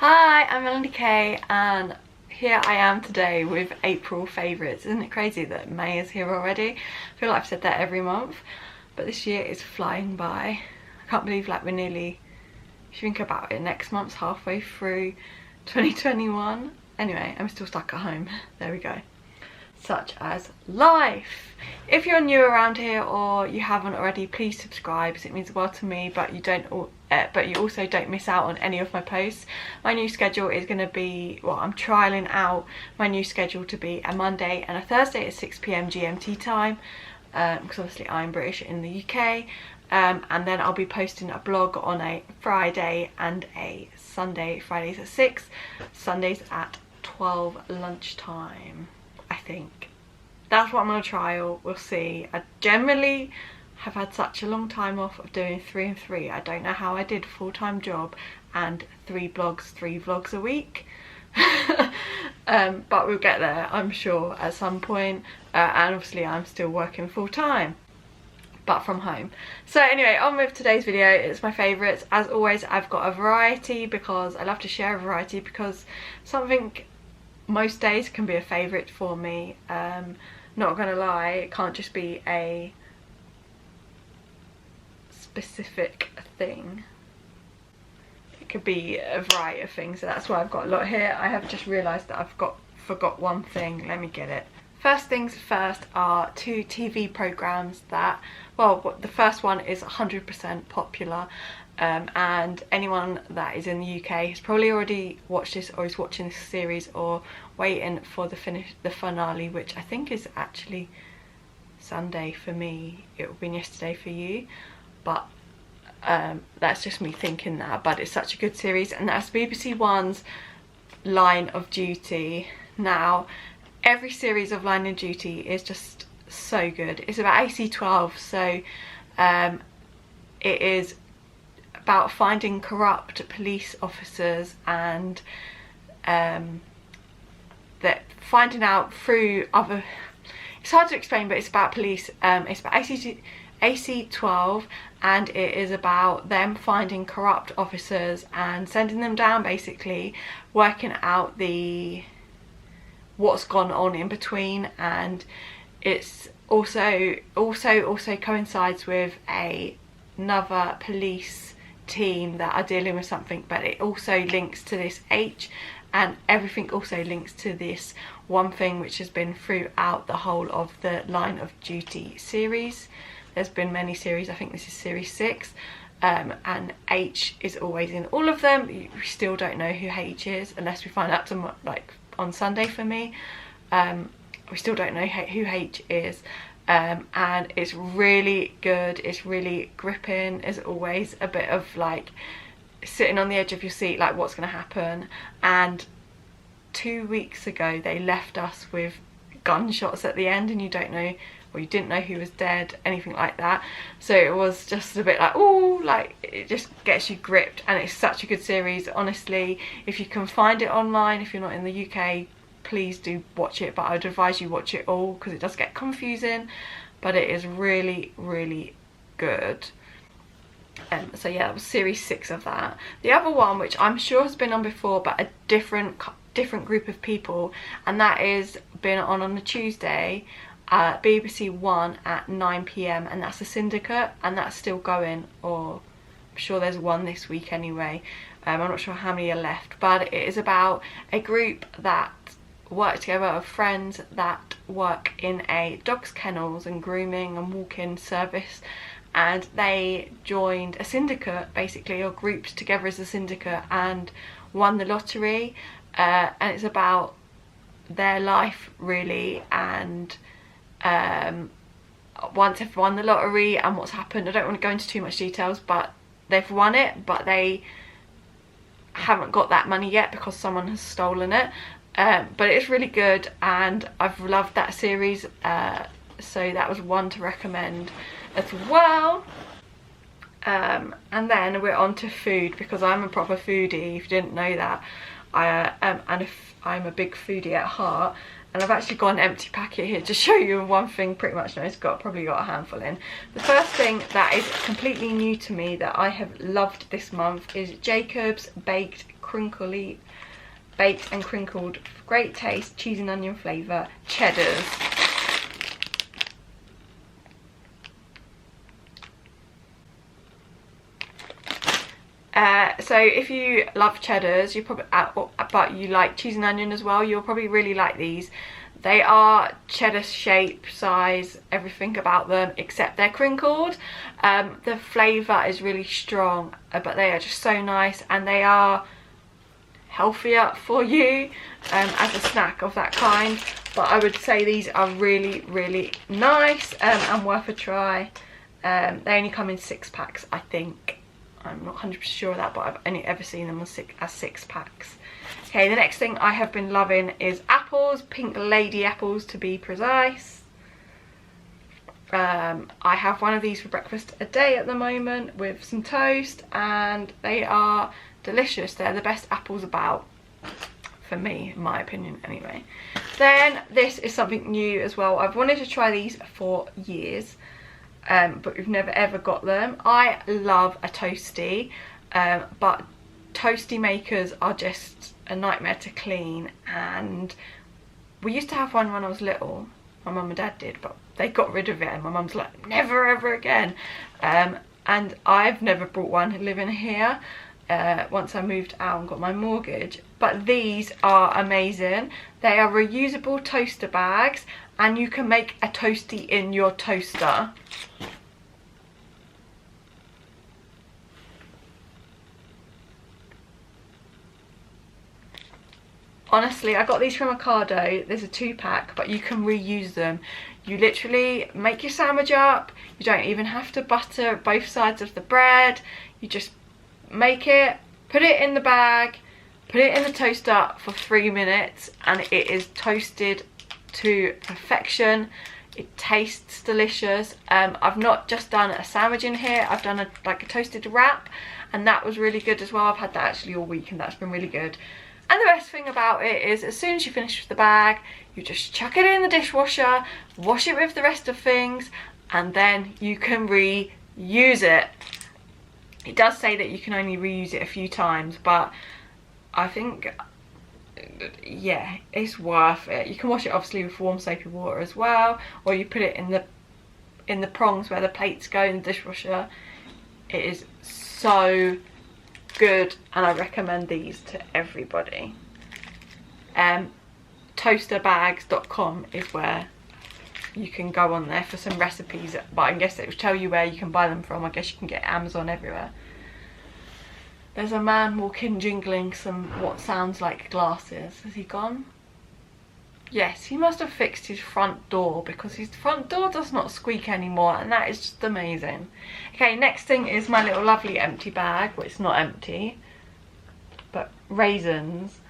Hi, I'm Melanie Kate and here I am today with April favourites. Isn't it crazy that May is here already? I feel like I've said that every month, but this year is flying by. I can't believe like we're nearly, if you think about it, next month's halfway through 2021. Anyway, I'm still stuck at home. There we go. Such as life. If you're new around here or you haven't already, please subscribe because it means the world to me, but you also don't miss out on any of my posts. My new schedule is going to be, well, I'm trialing out my new schedule to be a Monday and a Thursday at 6 PM GMT time, because obviously I'm British in the UK, and then I'll be posting a blog on a Friday and a Sunday. Fridays at 6, Sundays at 12 lunchtime. I think that's what I'm going to trial. We'll see. I generally have had such a long time off of doing 3 and 3. I don't know how I did a full-time job and 3 vlogs a week. But we'll get there, I'm sure, at some point. And obviously I'm still working full-time, but from home. So anyway, on with today's video. It's my favourites. As always, I've got a variety because I love to share a variety, because something most days can be a favourite for me. Not gonna lie, it can't just be a specific thing. It could be a variety of things, so that's why I've got a lot here. I have just realised that forgot one thing. Let me get it. First things first are 2 TV programmes that, well, the first one is 100% popular, and anyone that is in the UK has probably already watched this or is watching this series or waiting for the finale, which I think is actually Sunday for me. It will be yesterday for you, but that's just me thinking that. But it's such a good series, and that's BBC One's Line of Duty. Now, every series of Line of Duty is just so good. It's about AC-12, so it is about finding corrupt police officers and that finding out through other, it's hard to explain, but it's about police. It's about AC-12, and it is about them finding corrupt officers and sending them down, basically working out what's gone on in between. And it's also coincides with another police team that are dealing with something, but it also links to this and everything also links to this one thing which has been throughout the whole of the Line of Duty series. There's been many series, I think this is series 6, and H is always in all of them. We still don't know who H is unless we find out like on Sunday for me. We still don't know who H is. And it's really good, it's really gripping. There's always a bit of like sitting on the edge of your seat, like what's going to happen. And 2 weeks ago they left us with gunshots at the end, and you don't know, or you didn't know who was dead, anything like that. So it was just a bit like, oh, like it just gets you gripped. And it's such a good series, honestly. If you can find it online, if you're not in the UK, please do watch it, but I'd advise you watch it all because it does get confusing, but it is really, really good. So yeah, that was series 6 of that. The other one, which I'm sure has been on before, but a different group of people, and that is been on a Tuesday, BBC One at 9 PM, and that's the Syndicate, and that's still going, or I'm sure there's one this week anyway. I'm not sure how many are left, but it is about a group that work together of friends that work in a dog's kennels and grooming and walk-in service, and they joined a syndicate, basically, or grouped together as a syndicate and won the lottery. And it's about their life really, and once they've won the lottery and what's happened. I don't want to go into too much details, but they've won it, but they haven't got that money yet because someone has stolen it. But it's really good, and I've loved that series, so that was one to recommend as well. And then we're on to food, because I'm a proper foodie, if you didn't know that. I'm a big foodie at heart, and I've actually got an empty packet here to show you one thing pretty much. No, it's probably got a handful in. The first thing that is completely new to me that I have loved this month is Jacob's baked crinkly, baked and crinkled, great taste, cheese and onion flavour, cheddars. So if you love cheddars, you probably, but you like cheese and onion as well, you'll probably really like these. They are cheddar shape, size, everything about them except they're crinkled. The flavour is really strong, but they are just so nice, and they are healthier for you as a snack of that kind. But I would say these are really, really nice and worth a try. They only come in 6-packs, I think. I'm not 100% sure of that, but I've only ever seen them as 6-packs. Okay, the next thing I have been loving is apples, pink lady apples to be precise. I have one of these for breakfast a day at the moment with some toast, and they are delicious. They're the best apples about, for me, in my opinion anyway. Then this is something new as well. I've wanted to try these for years, but we've never ever got them. I love a toasty, but toasty makers are just a nightmare to clean, and we used to have one when I was little. My mum and dad did, but they got rid of it, and my mum's like, never ever again. And I've never brought one living here once I moved out and got my mortgage. But these are amazing. They are reusable toaster bags, and you can make a toasty in your toaster. Honestly, I got these from Ocado. There's a 2-pack, but you can reuse them. You literally make your sandwich up. You don't even have to butter both sides of the bread. You just make it, put it in the bag, put it in the toaster for 3 minutes, and it is toasted to perfection. It tastes delicious. I've not just done a sandwich in here, I've done like a toasted wrap, and that was really good as well. I've had that actually all week, and that's been really good. And the best thing about it is, as soon as you finish with the bag, you just chuck it in the dishwasher, wash it with the rest of things, and then you can reuse it. It does say that you can only reuse it a few times, but I think, yeah, it's worth it. You can wash it obviously with warm soapy water as well, or you put it in the prongs where the plates go in the dishwasher. It is so good, and I recommend these to everybody. Toasterbags.com is where you can go on there for some recipes, but I guess it will tell you where you can buy them from. I guess you can get Amazon everywhere. There's a man walking jingling some what sounds like glasses. Has he gone? Yes, he must have fixed his front door, because his front door does not squeak anymore, and that is just amazing. Okay, next thing is my little lovely empty bag. Well, it's not empty, but raisins.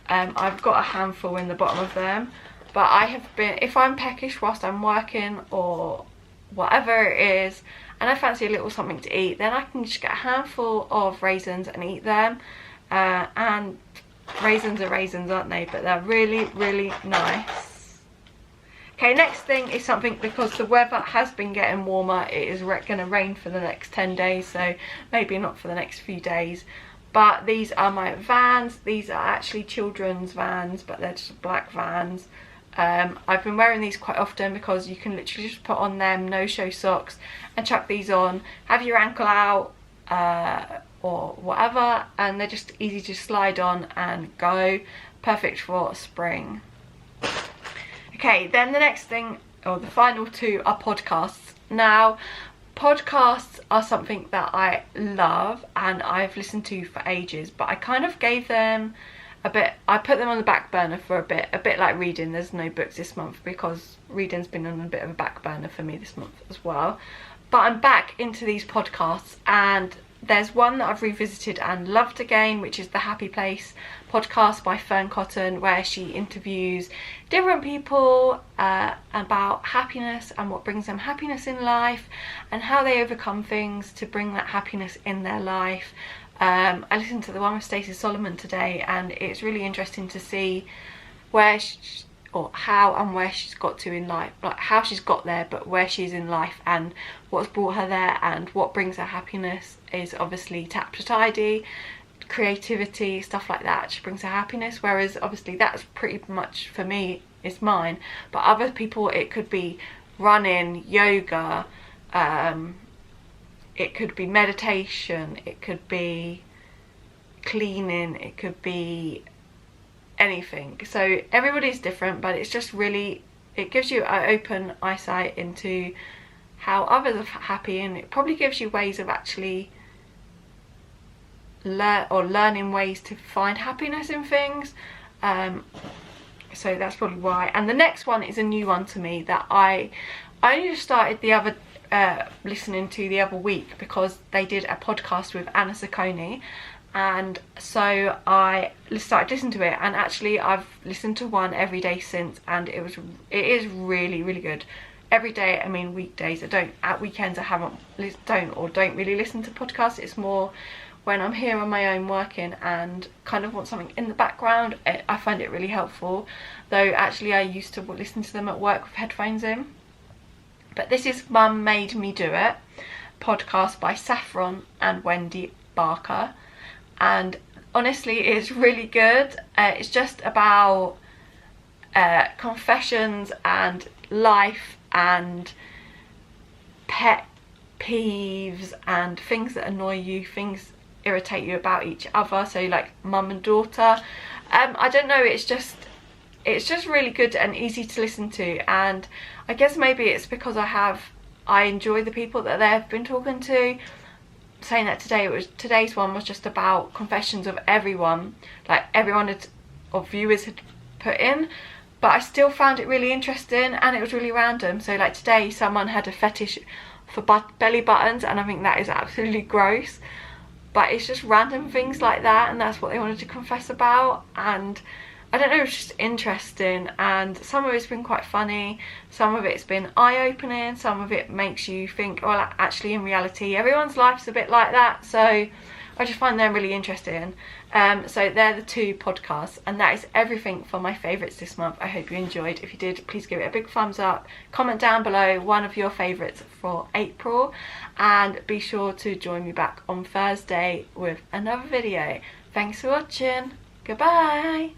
I've got a handful in the bottom of them, but I have been, if I'm peckish whilst I'm working or whatever it is, and I fancy a little something to eat, then I can just get a handful of raisins and eat them. And raisins are raisins, aren't they? But they're really, really nice. Okay, next thing is something, because the weather has been getting warmer. It is going to rain for the next 10 days, so maybe not for the next few days. But these are my Vans. These are actually children's Vans, but they're just black Vans. I've been wearing these quite often because you can literally just put on them no-show socks and chuck these on, have your ankle out, or whatever, and they're just easy to slide on and go. Perfect for spring. Okay, then the next thing, or the final two, are podcasts. Now, podcasts are something that I love and I've listened to for ages, but I kind of gave them a bit, I put them on the back burner for a bit like reading. There's no books this month because reading's been on a bit of a back burner for me this month as well. But I'm back into these podcasts, and there's one that I've revisited and loved again, which is the Happy Place podcast by Fern Cotton, where she interviews different people about happiness and what brings them happiness in life and how they overcome things to bring that happiness in their life. I listened to the one with Stacey Solomon today, and it's really interesting to see where or how and where she's got to in life, like how she's got there, but where she's in life and what's brought her there, and what brings her happiness is obviously tap to tidy, creativity, stuff like that actually brings her happiness, whereas obviously that's pretty much for me is mine, but other people it could be running, yoga, it could be meditation, it could be cleaning, it could be anything. So everybody's different, but it's just really, it gives you an open eyesight into how others are happy, and it probably gives you ways of actually learning ways to find happiness in things. So that's probably why. And the next one is a new one to me that I only just started the other listening to the other week, because they did a podcast with Anna Sacconi, and so I started listening to it, and actually I've listened to one every day since, and it is really, really good. Every day, I mean weekdays, at weekends I don't really listen to podcasts. It's more when I'm here on my own working and kind of want something in the background. I find it really helpful, though actually I used to listen to them at work with headphones in. But this is Mum Made Me Do It, podcast by Saffron and Wendy Barker, and honestly it's really good. It's just about confessions and life and pet peeves and things that annoy you, things irritate you about each other, so like mum and daughter. I don't know, it's just really good and easy to listen to, and I guess maybe it's because I enjoy the people that they've been talking to. Saying that today's one was just about confessions of everyone, like everyone of viewers had put in, but I still found it really interesting, and it was really random. So like today someone had a fetish for belly buttons, and I think that is absolutely gross, but it's just random things like that, and that's what they wanted to confess about. And I don't know, it's just interesting, and some of it's been quite funny, some of it's been eye-opening, some of it makes you think, well, actually in reality everyone's life's a bit like that. So I just find them really interesting. So they're the two podcasts, and that is everything for my favourites this month. I hope you enjoyed. If you did, please give it a big thumbs up, comment down below one of your favourites for April, and be sure to join me back on Thursday with another video. Thanks for watching. Goodbye.